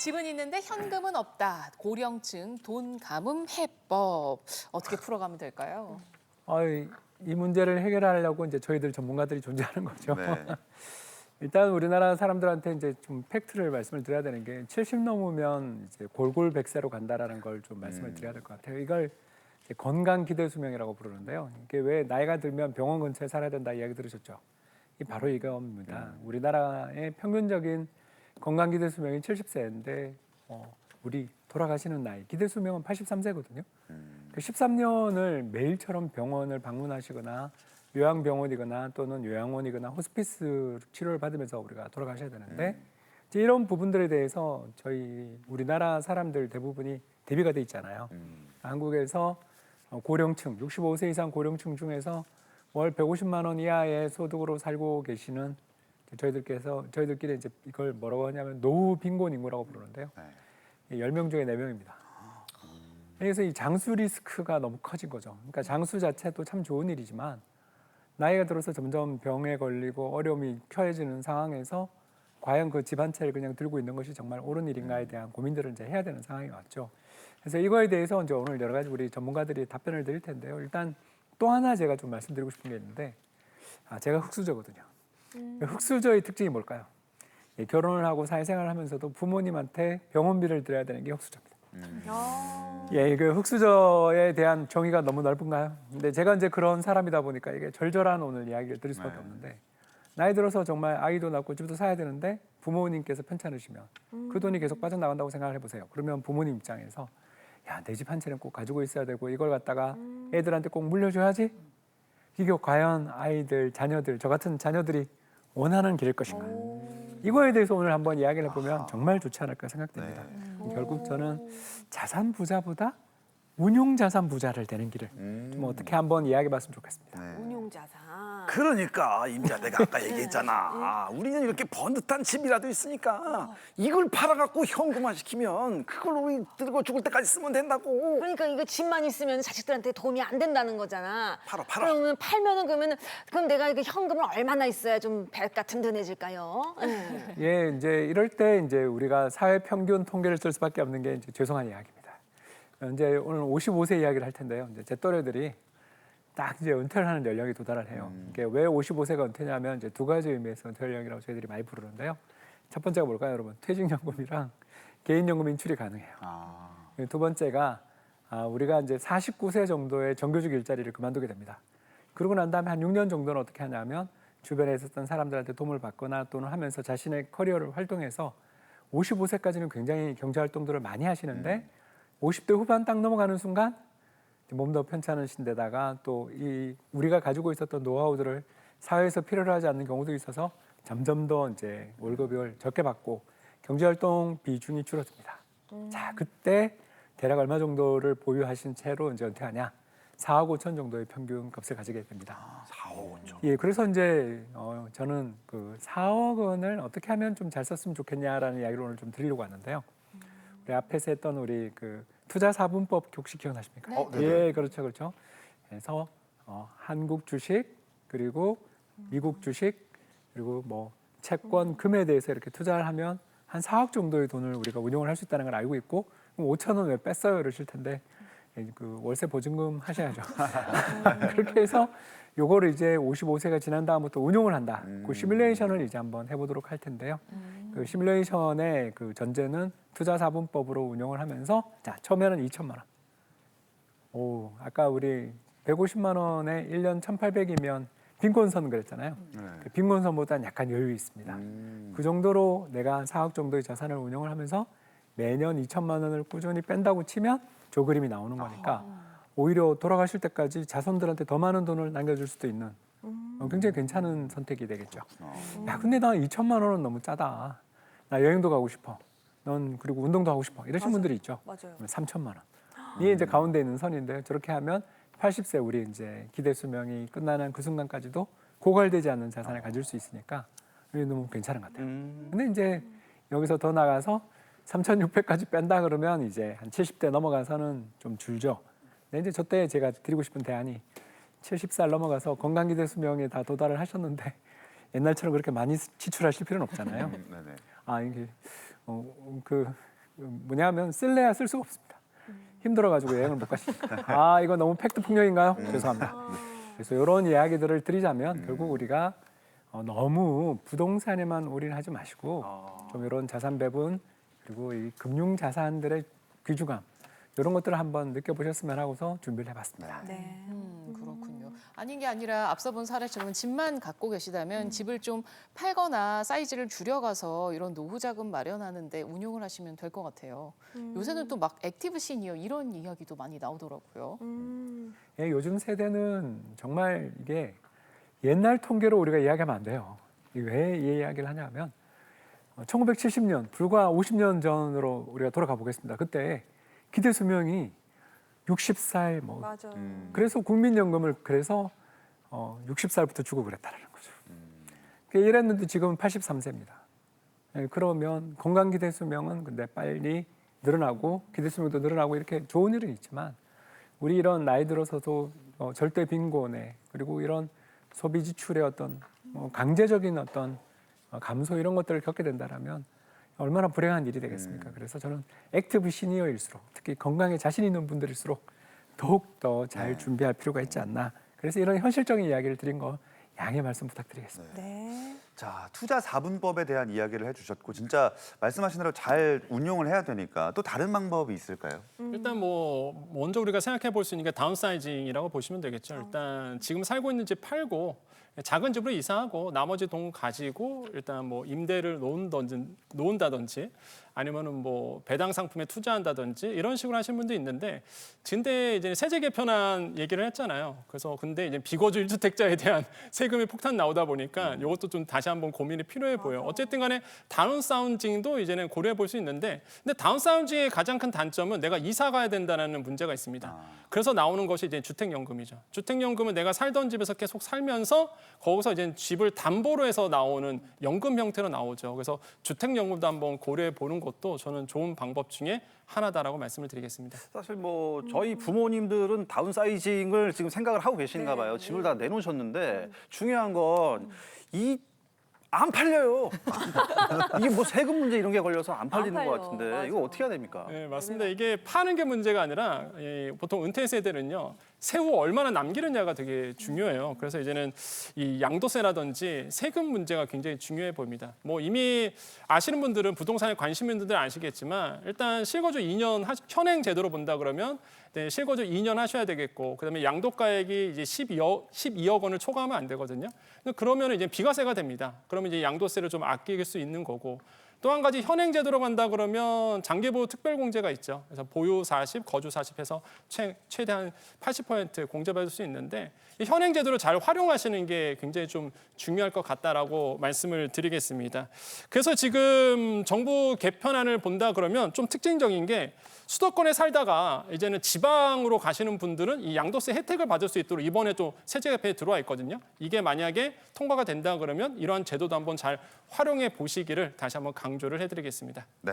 집은 있는데 현금은 없다. 고령층 돈 감음 해법 어떻게 풀어가면 될까요? 이 문제를 해결하려고 이제 저희들 전문가들이 존재하는 거죠. 네. 일단 우리나라 사람들한테 이제 좀 팩트를 말씀을 드려야 되는 게 70 넘으면 이제 골골백세로 간다라는 걸 좀 말씀을 드려야 될 것 같아요. 이걸 이제 건강 기대 수명이라고 부르는데요. 이게 왜 나이가 들면 병원 근처에 살아야 된다 이야기 들으셨죠? 이 바로 이겁니다. 우리나라의 평균적인 건강 기대 수명이 70세인데 우리 돌아가시는 나이 기대 수명은 83세거든요. 그 13년을 매일처럼 병원을 방문하시거나 요양병원이거나 또는 요양원이거나 호스피스 치료를 받으면서 우리가 돌아가셔야 되는데 이제 이런 부분들에 대해서 저희 우리나라 사람들 대부분이 대비가 돼 있잖아요. 한국에서 고령층 65세 이상 고령층 중에서 월 150만 원 이하의 소득으로 살고 계시는 저희들끼리 이제 이걸 뭐라고 하냐면 노후 빈곤 인구라고 부르는데요. 10명 중에 4명입니다. 그래서 이 장수 리스크가 너무 커진 거죠. 그러니까 장수 자체도 참 좋은 일이지만 나이가 들어서 점점 병에 걸리고 어려움이 처해지는 상황에서 과연 그 집 한 채를 그냥 들고 있는 것이 정말 옳은 일인가에 대한 고민들을 이제 해야 되는 상황이 왔죠. 그래서 이거에 대해서 이제 오늘 여러 가지 우리 전문가들이 답변을 드릴 텐데요. 일단 또 하나 제가 좀 말씀드리고 싶은 게 있는데 제가 흑수저거든요. 흑수저의 특징이 뭘까요? 결혼을 하고 사회생활을 하면서도 부모님한테 병원비를 드려야 되는 게 흑수저입니다. 그 흑수저에 대한 정의가 너무 넓은가요? 근데 제가 이제 그런 사람이다 보니까 이게 절절한 오늘 이야기를 드릴 수밖에 없는데 나이 들어서 정말 아이도 낳고 집도 사야 되는데 부모님께서 편찮으시면 그 돈이 계속 빠져나간다고 생각을 해보세요. 그러면 부모님 입장에서 내 집 한 채는 꼭 가지고 있어야 되고 이걸 갖다가 애들한테 꼭 물려줘야지 이게 과연 아이들, 자녀들, 저 같은 자녀들이 원하는 길일 것인가. 이거에 대해서 오늘 한번 이야기를 해보면 정말 좋지 않을까 생각됩니다. 결국 저는 자산 부자보다 운용 자산 부자를 되는 길을 좀 어떻게 한번 이야기해봤으면 좋겠습니다. 운용자산. 그러니까 임자 내가 아까 얘기했잖아. 우리는 이렇게 번듯한 집이라도 있으니까 이걸 팔아갖고 현금화 시키면 그걸 우리 들고 죽을 때까지 쓰면 된다고. 그러니까 이거 집만 있으면 자식들한테 도움이 안 된다는 거잖아. 팔아. 그러면 팔면은 그럼 내가 이거 현금을 얼마나 있어야 좀 배가 든든해질까요? 이제 이럴 때 이제 우리가 사회 평균 통계를 쓸 수밖에 없는 게 이제 죄송한 이야기입니다. 이제 오늘 55세 이야기를 할 텐데요. 이제 제 또래들이 딱 이제 은퇴를 하는 연령에 도달을 해요. 이게 왜 55세가 은퇴냐면 이제 두 가지 의미에서 은퇴 연령이라고 저희들이 많이 부르는데요. 첫 번째가 뭘까요, 여러분? 퇴직연금이랑 개인연금 인출이 가능해요. 두 번째가 우리가 이제 49세 정도의 정규직 일자리를 그만두게 됩니다. 그러고 난 다음에 한 6년 정도는 어떻게 하냐면 주변에 있었던 사람들한테 도움을 받거나 또는 하면서 자신의 커리어를 활동해서 55세까지는 굉장히 경제활동들을 많이 하시는데 50대 후반 딱 넘어가는 순간 몸도 편찮으신 데다가 또 이 우리가 가지고 있었던 노하우들을 사회에서 필요로 하지 않는 경우도 있어서 점점 더 이제 월급을 적게 받고 경제활동 비중이 줄어듭니다. 자, 그때 대략 얼마 정도를 보유하신 채로 이제 은퇴하냐? 4억 5천 정도의 평균 값을 가지게 됩니다. 4억 5천. 그래서 이제 저는 그 4억 원을 어떻게 하면 좀 잘 썼으면 좋겠냐라는 이야기를 오늘 좀 드리려고 하는데요. 우리 앞에서 했던 우리 그 투자사분법 혹시 기억나십니까? 그렇죠. 그래서 한국 주식 그리고 미국 주식 그리고 뭐 채권 금에 대해서 이렇게 투자를 하면 한 4억 정도의 돈을 우리가 운용을 할 수 있다는 걸 알고 있고 그럼 5천 원 왜 뺐어요 이러실 텐데 그 월세 보증금 하셔야죠. 그렇게 해서 요거를 이제 55세가 지난 다음부터 운용을 한다. 그 시뮬레이션을 이제 한번 해보도록 할 텐데요. 그 시뮬레이션의 그 전제는 투자사분법으로 운용을 하면서 자 처음에는 2천만 원. 아까 우리 150만 원에 1년 1,800이면 빈곤선 그랬잖아요. 그 빈곤선보다는 약간 여유 있습니다. 그 정도로 내가 4억 정도의 자산을 운용을 하면서 매년 2천만 원을 꾸준히 뺀다고 치면 저 그림이 나오는 거니까 오히려 돌아가실 때까지 자손들한테 더 많은 돈을 남겨줄 수도 있는 굉장히 괜찮은 선택이 되겠죠. 야, 근데 나 2천만 원은 너무 짜다. 나 여행도 가고 싶어. 넌 그리고 운동도 하고 싶어. 이러신 분들이 있죠. 맞아요. 3천만 원. 이게 이제 가운데 있는 선인데 저렇게 하면 80세 우리 이제 기대 수명이 끝나는 그 순간까지도 고갈되지 않는 자산을 가질 수 있으니까 이게 너무 괜찮은 것 같아요. 근데 이제 여기서 더 나가서 3,600까지 뺀다 그러면 이제 한 70대 넘어가서는 좀 줄죠. 근데 이제 저때 제가 드리고 싶은 대안이 70살 넘어가서 건강기대 수명에 다 도달을 하셨는데 옛날처럼 그렇게 많이 지출하실 필요는 없잖아요. 이게 그 뭐냐면 쓸래야 쓸 수가 없습니다. 힘들어가지고 여행을 못 가시니까. 아 이거 너무 팩트 폭력인가요? 죄송합니다. 그래서 이런 이야기들을 드리자면 결국 우리가 너무 부동산에만 올인하지 마시고 좀 이런 자산 배분 그리고 이 금융 자산들의 귀중함 이런 것들을 한번 느껴보셨으면 하고서 준비를 해봤습니다. 네. 그렇군요. 아닌 게 아니라 앞서 본 사례처럼 집만 갖고 계시다면 집을 좀 팔거나 사이즈를 줄여가서 이런 노후 자금 마련하는데 운용을 하시면 될 것 같아요. 요새는 또 막 액티브 시니어 이런 이야기도 많이 나오더라고요. 예, 요즘 세대는 정말 이게 옛날 통계로 우리가 이야기하면 안 돼요. 왜 이 이야기를 하냐면 1970년 불과 50년 전으로 우리가 돌아가 보겠습니다. 그때 기대 수명이 60살 뭐 맞아요. 그래서 국민연금을 그래서 60살부터 주고 그랬다는 거죠. 이랬는데 지금은 83세입니다. 그러면 건강 기대 수명은 근데 빨리 늘어나고 기대 수명도 늘어나고 이렇게 좋은 일은 있지만 우리 이런 나이 들어서도 절대 빈곤에 그리고 이런 소비 지출의 어떤 강제적인 어떤 감소 이런 것들을 겪게 된다라면 얼마나 불행한 일이 되겠습니까? 그래서 저는 액티브 시니어일수록 특히 건강에 자신 있는 분들일수록 더욱 더 잘 준비할 필요가 있지 않나. 그래서 이런 현실적인 이야기를 드린 거 양해 말씀 부탁드리겠습니다. 네. 자, 투자 4분법에 대한 이야기를 해주셨고 진짜 말씀하신 대로 잘 운용을 해야 되니까 또 다른 방법이 있을까요? 일단 뭐 먼저 우리가 생각해 볼 수 있는 게 다운사이징이라고 보시면 되겠죠. 일단 지금 살고 있는 집 팔고 작은 집으로 이사하고 나머지 돈 가지고 일단 뭐 임대를 놓은다든지 아니면은 뭐 배당 상품에 투자한다든지 이런 식으로 하시는 분도 있는데 근데 이제 세제 개편안 얘기를 했잖아요. 그래서 근데 이제 비거주 1주택자에 대한 세금이 폭탄 나오다 보니까 이것도 좀 다시 한번 고민이 필요해 보여요. 어쨌든 간에 다운사이징도 이제는 고려해 볼 수 있는데 근데 다운사이징의 가장 큰 단점은 내가 이사 가야 된다는 문제가 있습니다. 그래서 나오는 것이 이제 주택연금이죠. 주택연금은 내가 살던 집에서 계속 살면서 거기서 이제 집을 담보로 해서 나오는 연금 형태로 나오죠. 그래서 주택연금도 한번 고려해 보는 것도 저는 좋은 방법 중에 하나다라고 말씀을 드리겠습니다. 사실 뭐 저희 부모님들은 다운사이징을 지금 생각을 하고 계신가 봐요. 집을 다 내놓으셨는데 중요한 건 안 팔려요. 이게 뭐 세금 문제 이런 게 걸려서 안 팔리는 팔려. 것 같은데 맞아. 이거 어떻게 해야 됩니까? 네, 맞습니다. 이게 파는 게 문제가 아니라 보통 은퇴 세대는요. 세후 얼마나 남기느냐가 되게 중요해요. 그래서 이제는 이 양도세라든지 세금 문제가 굉장히 중요해 보입니다. 뭐 이미 아시는 분들은 부동산에 관심 있는 분들은 아시겠지만 일단 실거주 2년 현행 제도로 본다 그러면 네, 실거주 2년 하셔야 되겠고 그다음에 양도가액이 이제 12억 원을 초과하면 안 되거든요. 그러면 이제 비과세가 됩니다. 그러면 이제 양도세를 좀 아낄 수 있는 거고 또 한 가지 현행 제도로 간다 그러면 장기보유 특별공제가 있죠. 그래서 보유 40, 거주 40 해서 최대한 80% 공제받을 수 있는데 이 현행 제도를 잘 활용하시는 게 굉장히 좀 중요할 것 같다라고 말씀을 드리겠습니다. 그래서 지금 정부 개편안을 본다 그러면 좀 특징적인 게 수도권에 살다가 이제는 지방으로 가시는 분들은 이 양도세 혜택을 받을 수 있도록 이번에 또 세제 개편에 들어와 있거든요. 이게 만약에 통과가 된다 그러면 이러한 제도도 한번 잘 활용해 보시기를 다시 한번 강조를 해드리겠습니다. 네.